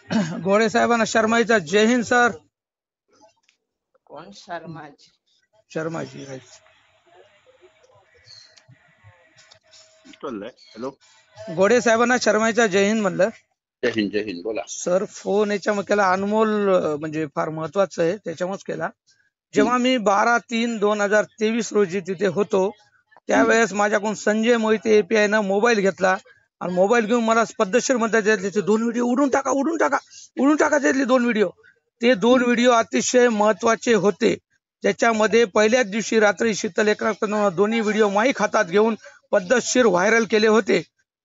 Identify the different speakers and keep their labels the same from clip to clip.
Speaker 1: घोडे साहेबांना शर्माईचा जय हिंद सर.
Speaker 2: कोण शर्माजी?
Speaker 1: शर्माजी
Speaker 3: हॅलो,
Speaker 1: घोडे साहेबांना शर्माईचा जय हिंद म्हणलं.
Speaker 3: जय हिंद जय हिंद. बोला
Speaker 1: सर. फोन याच्यामध्ये केला अनमोल, म्हणजे फार महत्वाचं आहे त्याच्यामुळेच केला. जेव्हा मी 12/3/2023 रोजी तिथे होतो त्यावेळेस माझ्याकडून संजय मोहिते एपीआय न मोबाईल घेतला आणि मोबाईल घेऊन मला पद्धतशीर म्हणतात त्यातले 2 व्हिडिओ उडून टाका त्यातले 2 व्हिडिओ. ते 2 व्हिडिओ अतिशय महत्वाचे होते. त्याच्यामध्ये पहिल्याच दिवशी रात्री शीतल एकनाथ दोन्ही व्हिडिओ माईक हातात घेऊन पद्धतशीर व्हायरल केले होते.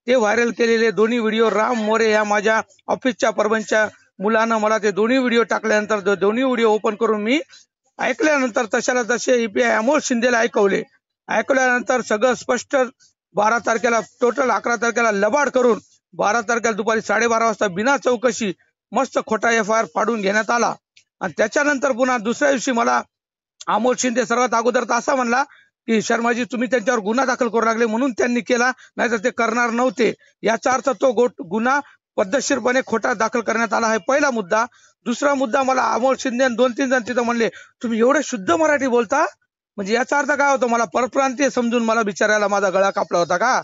Speaker 1: ते व्हायरल केलेले दोन्ही व्हिडिओ राम मोरे या माझ्या ऑफिसच्या परभणच्या मुलानं मला ते दोन्ही व्हिडिओ टाकल्यानंतर दोन्ही व्हिडिओ ओपन करून मी ऐकल्यानंतर तशाला तसे ईपीआय अमोल शिंदेला ऐकल्यानंतर सगळं स्पष्ट 12 तारखेला टोटल 11 तारखेला लबाड करून 12 तारखेला दुपारी 12:30 वाजता बिना चौकशी मस्त खोटा एफआयआर फाडून घेण्यात आला. आणि त्याच्यानंतर पुन्हा दुसऱ्या दिवशी मला अमोल शिंदे सर्वात अगोदर तर असा म्हणला की शर्माजी तुम्ही त्यांच्यावर गुन्हा दाखल करू लागले म्हणून त्यांनी केला, नाहीतर ते करणार नव्हते. याचा अर्थ तो गुन्हा पद्धतशीरपणे खोटा दाखल करण्यात आला आहे पहिला मुद्दा. दुसरा मुद्दा, मला अमोल शिंदे 2-3 जण तिथं म्हणले तुम्ही एवढे शुद्ध मराठी बोलता, म्हणजे याचा अर्थ काय होतो? मला परप्रांतीय समजून मला बिचारायला माझा गळा कापला होता का?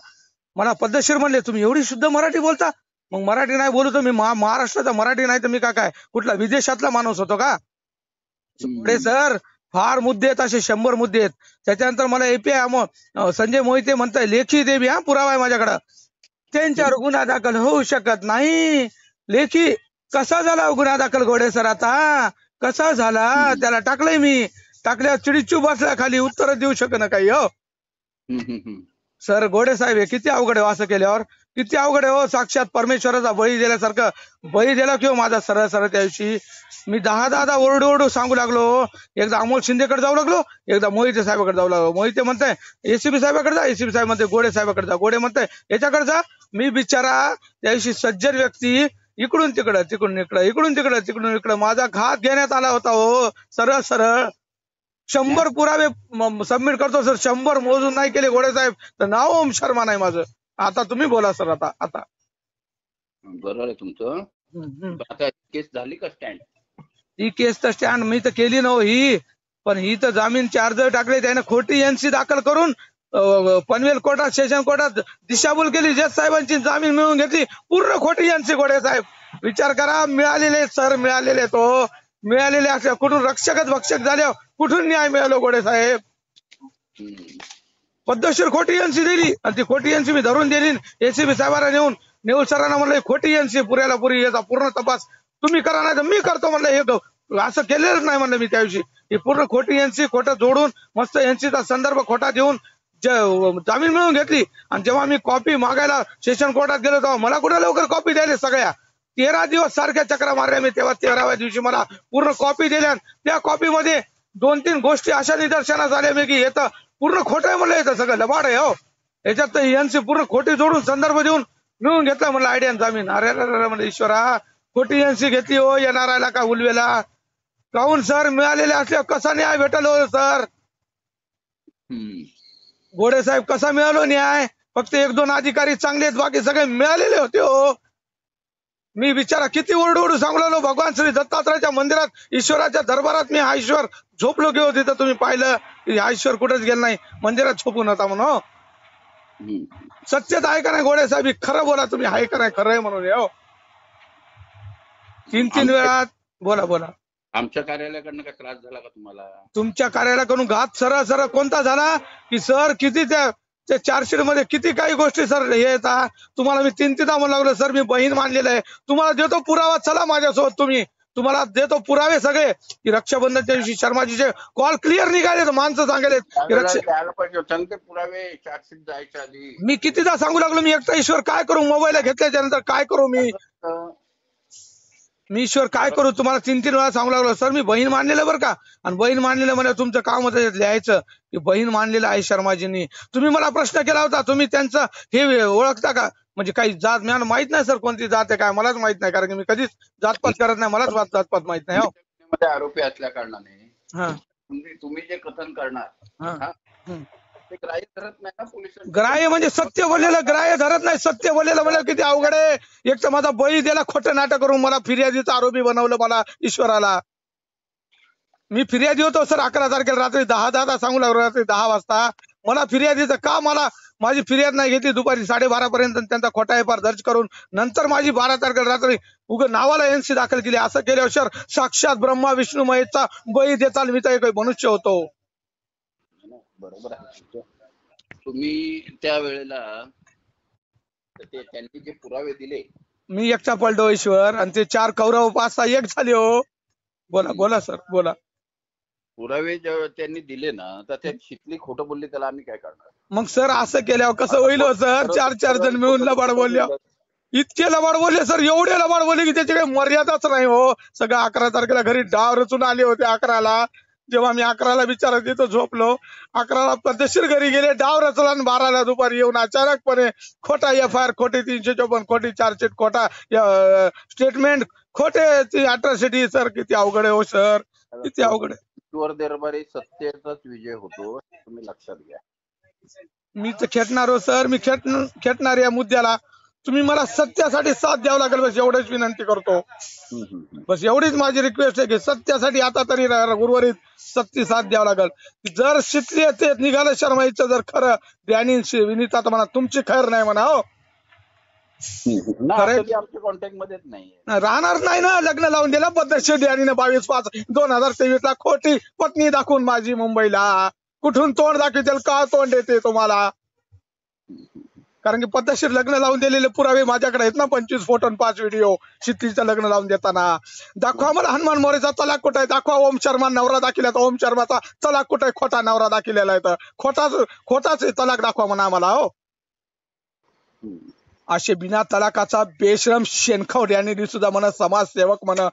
Speaker 1: मला पद्धतशीर म्हणले तुम्ही एवढी शुद्ध मराठी बोलता, मग मराठी नाही बोलू तर मी महाराष्ट्राचा मराठी नाही तर मी काय कुठला विदेशातला माणूस होतो का? पुढे सर फार मुद्दे आहेत, असे 100 मुद्दे आहेत. त्याच्यानंतर मला एपीआय संजय मोहिते म्हणताय लेखी देवी हा पुरावा आहे माझ्याकडं, त्यांच्यावर गुन्हा दाखल होऊ शकत नाही. लेखी कसा झाला गुन्हा दाखल घोडे सर? आता कसा झाला? त्याला टाकलंय मी, टाकल्या चिडीचू बसल्या खाली, उत्तर देऊ शकत काही. हो सर घोडे साहेब हे किती अवघड आहे, असं केल्यावर किती अवघड आहे हो. साक्षात परमेश्वराचा बळी दिल्यासारखं बळी दिला किंवा माझा सरळ त्या दिवशी मी 10 ओरडू सांगू लागलो. एकदा अमोल शिंदेकडे जाऊ लागलो, एकदा मोहिते साहेबाकडे जाऊ लागलो. मोहिते म्हणताय एसीबी साहेबाकडे जा, एसीबी साहेब म्हणते घोडे साहेबाकडे जा, घोडे म्हणताय याच्याकडे जा. मी बिचारा त्या दिवशी सज्जन व्यक्ती इकडून तिकडं तिकडून इकडं इकडून तिकडं माझा घात घेण्यात आला होता. हो सरळ 100 पुरावे सबमिट करतो सर. 100 मोजून नाही केले घोडे साहेब तर नाव ओम शर्मा नाही माझं. आता तुम्ही बोला सर. आता
Speaker 3: बरोबर आहे तुमचं. आता केस झाली का स्टँड?
Speaker 1: ही केस तर स्टँड मी तर केली नव्हती, पण ही तर जामीनचे अर्ज टाकले त्याने खोटी एनसी दाखल करून पनवेल कोर्टात सेशन कोर्टात दिशाभूल केली. जज साहेबांची जामीन मिळवून घेतली, पूर्ण खोटी एनसी. घोडे साहेब विचार करा, मिळालेले सर मिळालेले तो मिळालेले असल्या कुठून रक्षकच भक्षक झाले, कुठून न्याय मिळालो घोडे साहेब? पद्धतशीर खोटी एनसी दिली आणि ती खोटी एनसी मी धरून दिली. एसीबी साहेबांना नेऊन सरांना म्हणलं खोटी एनसी पुऱ्याला पुरी याचा पूर्ण तपास तुम्ही करा नाही तर मी करतो म्हणलं. हे असं केलेलंच नाही म्हणलं मी त्या दिवशी. ही पूर्ण खोटी एनसी खोटं जोडून मस्त एनसीचा संदर्भ खोटा देऊन जामीन मिळवून घेतली. आणि जेव्हा मी कॉपी मागायला सेशन कोर्टात गेलो तेव्हा मला कुठे लवकर कॉपी द्यायला सगळ्या 13 दिवस सारख्या चक्रा मारल्या मी. तेव्हा 13व्या दिवशी मला पूर्ण कॉपी दिल्या. त्या कॉपीमध्ये 2-3 गोष्टी अशा निदर्शनास आल्या मी की येतं पूर्ण खोटं आहे म्हणलं, येतं सगळं लबाड आहे. हो याच्यात एनसी पूर्ण खोटी जोडून संदर्भ देऊन मिळून घेतला म्हणलं आयडिया जामीन. अरे म्हणलं ईश्वरा खोटी एनसी घेतली हो येणारायला का उलवेला काहून सर? मिळालेले असल्यावर कसा न्याय भेटल हो सर? घोडे साहेब कसा मिळालो न्याय? फक्त 1-2 अधिकारी चांगले आहेत, बाकी सगळे मिळालेले होते. हो मी बिचारा किती ओरडू सांगू लागलो. भगवान श्री दत्तात्रयाच्या मंदिरात ईश्वराच्या दरबारात मी हा ईश्वर झोपलो गेलो. तिथं तुम्ही पाहिलं हा ईश्वर कुठेच गेला नाही, मंदिरात झोपून होता म्हणून. सत्यता आहे का नाही घोडे साहेब? खरं बोला तुम्ही, आहे का नाही खरं आहे म्हणून. हो 3-3 वेळा बोला.
Speaker 3: आमच्या कार्यालयाकडनं काय त्रास झाला का तुम्हाला?
Speaker 1: तुमच्या कार्यालयाकडून घात सरळ कोणता झाला की सर किती त्या चार्जशीट मध्ये किती काही गोष्टी सर हे येतात. तुम्हाला मी 3-3दा म्हणू लागलो सर मी बहीण मानलेलं आहे, तुम्हाला देतो पुरावा, चला माझ्यासोबत. तुम्हाला देतो पुरावे सगळे की रक्षाबंधनच्या दिवशी शर्माजीचे कॉल क्लिअर निघाले. माणसं सांगायले
Speaker 3: पुरावे चार्जशीट जायच्या आधी.
Speaker 1: मी कितीदा सांगू लागलो मी एकटा ईश्वर काय करू, मोबाईल घेतल्याच्या नंतर काय करू मी ईश्वर काय करू? तुम्हाला 3-3 वेळा सांगू लागलो सर मी बहीण मानलेलं बरं का. आणि बहीण मानलेलं म्हणजे तुमचं काम होतं लिहायचं की बहीण मानलेलं आहे शर्माजींनी. तुम्ही मला प्रश्न केला होता तुम्ही त्यांचं हे ओळखता का, म्हणजे काही जात मला माहित नाही सर कोणती जात आहे काय मलाच माहित नाही, कारण की मी कधीच जातपात करत नाही, मलाच जातपात माहित नाही. हो
Speaker 3: आरोपी असल्या कारणाने तुम्ही जे कथन करणार ते ग्राह्य धरत नाही ना पोलिसांनी.
Speaker 1: ग्राह्य म्हणजे सत्य बोललेलं ग्राह्य धरत नाही. सत्य बोललेलं म्हणजे किती अवघड आहे. एक तर माझा बळी दिला खोटं नाटक करून, मला फिर्यादीचा आरोपी बनवलं मला ईश्वराला. मी फिर्यादी होतो सर 11 तारखेला रात्री 10 सांगू लागलो, रात्री 10 वाजता. मला फिर्यादीचं का मला माझी फिर्याद नाही घेतली दुपारी 12:30 पर्यंत, त्यांचा खोटा एफ दर्ज करून नंतर माझी 12 तारखेला रात्री उगा नावाला एनसी दाखल केली. असं केल्यावर सर साक्षात ब्रह्मा विष्णू महेशचा बळी देताल मी तर एक मनुष्य होतो.
Speaker 3: बरोबर आहे. तुम्ही त्यावेळेला त्यांनी जे पुरावे दिले,
Speaker 1: मी एकटा पलटो ईश्वर, आणि ते 4 कौरव 5-6 एक झाले हो. बोला बोला सर बोला.
Speaker 3: पुरावे जेव्हा त्यांनी दिले ना, तर त्या शिकली खोटं बोलली, त्याला आम्ही काय करणार?
Speaker 1: मग सर असं केल्यावर कसं होईल हो सर? 4 जण मिळून लबाड बोलले, इतके लबाड बोलले सर, एवढे लबाड बोलले की त्याची काही मर्यादाच नाही हो. सगळं 11 तारखेला घरी डाव रचून आले होते. 11ला जेव्हा मी 11ला विचारत तिथं झोपलो, 11ला पद्धतशीर घरी गेले, डाव रचला, आणि 12ला दुपारी येऊन अचानकपणे खोटा एफ खोटे 354, खोटी चार्जशीट, खोटा स्टेटमेंट, खोटे अट्रॉसिटी. सर किती अवघड आहे हो सर, किती अवघड आहे.
Speaker 3: ईश्वर दरबारी सत्तेचाच विजय होतो, तुम्ही लक्षात घ्या.
Speaker 1: मी तर खेटणार हो सर, मी खेटणार या मुद्द्याला. तुम्ही मला सत्यासाठी साथ द्यावं लागेल, बस एवढीच विनंती करतो. बस एवढीच माझी रिक्वेस्ट आहे की सत्यासाठी आता तरी उर्वरित सत्य साथ द्यावं लागेल. जर शिकले ते निघालं शर्माईचं, जर खरं ध्यानी विनीता तर म्हणा तुमची खैर नाही म्हणा हो.
Speaker 3: आमच्या कॉन्टॅक्ट मध्येच नाही
Speaker 1: राहणार नाही ना. लग्न लावून दिलं पद्धतशीर ध्यानीने 22/5/2023 खोटी पत्नी दाखवून माझी मुंबईला. कुठून तोंड दाखवतील, का तोंड देते तुम्हाला? कारण की पद्धतशीर लग्न लावून दिलेले पुरावे माझ्याकडे आहेत ना. 25 फोटो आणि 5 व्हिडिओ शीतलीचं लग्न लावून देताना. दाखवा मला हनुमान मोरेचा तलाक कुठे आहे, दाखवा ओम शर्मा नवरा दाखिला तर ओम शर्माचा तलाक कुठे आहे, खोटा नवरा दाखिलेला आहे तर खोटाच तलाक दाखवा म्हणा आम्हाला हो. असे बिना तलाकाचा बेशरम शेणखोर यांनी सुद्धा म्हणा समाजसेवक म्हणा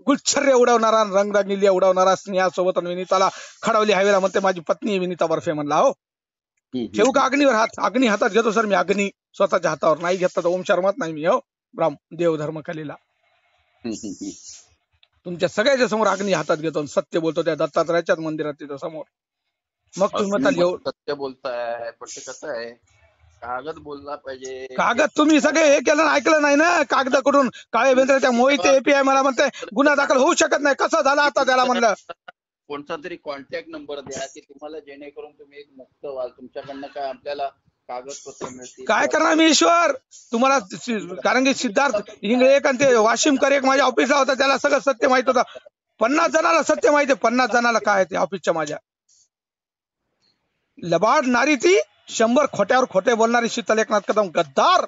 Speaker 1: गुच्छर्य उडवणारा, रंगरंगिली उडवणारा, स्नेहासोबत विनीताला खडवली हवेला म्हणते माझी पत्नी विनीता बर्फे म्हणला हो. ठेवू का अग्नीवर हात? अग्नी हातात घेतो सर मी, अग्नी स्वतःच्या हातावर नाही घेतला तर ओम शर्मात नाही मी हो. देव धर्म कलेला तुमच्या सगळ्याच्या समोर अग्नी हातात घेतो, सत्य बोलतो त्या दत्तात्रयाच्याच मंदिरात तिथं समोर. मग तुम्ही
Speaker 3: सत्य बोलताय, पण ते कसं आहे, कागद बोलला पाहिजे.
Speaker 1: कागद तुम्ही सगळे हे केलं ऐकलं नाही ना. कागदाकडून काळे बेंद्रे त्या मोहिते एपीआय मला म्हणते गुन्हा दाखल होऊ शकत नाही. कसं झालं आता त्याला म्हणलं
Speaker 3: कोणता तरी कॉन्टॅक्ट नंबर द्या की तुम्हाला, जेणेकरून तुम्ही एक मुक्त व्हाल. तुमच्याकडनं काय आपल्याला कागदपत्र मिळतील.
Speaker 1: काय करणार मी ईश्वर तुम्हाला? कारण की सिद्धार्थ इंगळे एक आणि ते वाशिमकर एक माझ्या ऑफिसला होता, त्याला सगळं सत्य माहित होतं. 50 जणाला सत्य माहिती आहे. 50 जणाला काय आहे ते ऑफिसच्या माझ्या. लबाड नारी ती, 100 खोट्यावर खोटे बोलणारी शीतल एकनाथ कदम गद्दार.